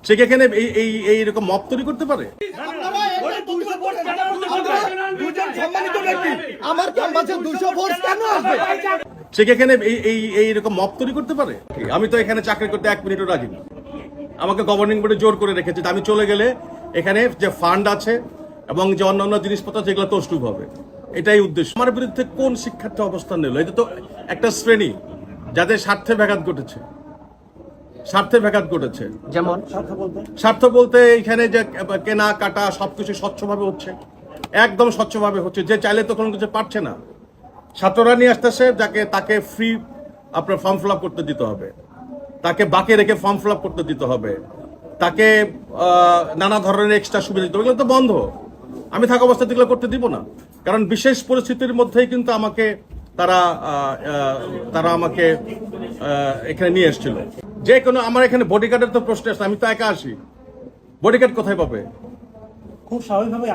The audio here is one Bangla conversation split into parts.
সে কি এখানে এইরকম মব তৈরি করতে পারে? সে কি এখানে এইরকম মব তৈরি করতে পারে? আমি তো এখানে চাকরি করতে 1 মিনিটও রাজি না। আমাকে গভর্নিং বোর্ডে জোর করে রেখেছে, আমি চলে গেলে এখানে যে ফান্ড আছে এবং যে অন্যান্য জিনিসপত্র আছে এগুলো তছরূপ হবে, এটাই উদ্দেশ্য। আমার বিরুদ্ধে কোন শিক্ষার্থী অবস্থান নিল? এটা তো একটা শ্রেণী যাদের স্বার্থে ব্যাঘাত ঘটেছে। যেমন স্বার্থ বলতে এখানে যে কেনা কাটা সবকিছু স্বচ্ছভাবে হচ্ছে, একদম স্বচ্ছভাবে হচ্ছে। যে চাইলে তো কোনো কিছু পারছে না, ছাত্ররা নিয়ে আসতেছে, তাকে ফ্রি আপনার ফর্ম ফিল আপ করতে দিতে হবে, তাকে বাকি রেখে ফর্ম ফিল আপ করতে দিতে হবে, তাকে নানা ধরনের এক্সট্রা সুবিধা দিতে হবে। এগুলো তো বন্ধ। আমি থাকা অবস্থা এগুলো করতে দিব না, কারণ বিশেষ পরিস্থিতির মধ্যেই কিন্তু আমাকে তারা আমাকে এখানে নিয়ে এসেছিল। যে কোনো আমার এখানে বডিগার্ডের তো প্রশ্ন আসে, আমি তো একা আসি, বডিগার্ড কোথায় পাবে? খুব স্বাভাবিকভাবে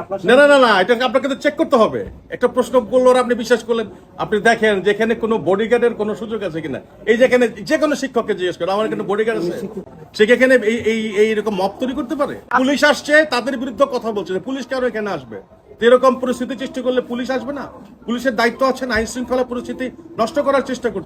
না, এটা আপনাকে তো চেক করতে হবে। একটা প্রশ্ন করলো আপনি বিশ্বাস করলেন, আপনি দেখেন যেখানে কোনো বডিগার্ডের কোনো সুযোগ আছে কিনা। এই যেখানে যে কোনো শিক্ষককে জিজ্ঞেস করেন আমার এখানে বডিগার্ড আছে, সে এখানে এইরকম মব তৈরি করতে পারে? পুলিশ আসছে, তাদের বিরুদ্ধে কথা বলছে, পুলিশ কেন এখানে আসবে? এরকম পরিস্থিতি সৃষ্টি করলে পুলিশ আসবে না? পুলিশের দায়িত্ব আছে না আইন শৃঙ্খলা পরিস্থিতি নষ্ট করার চেষ্টা করতে।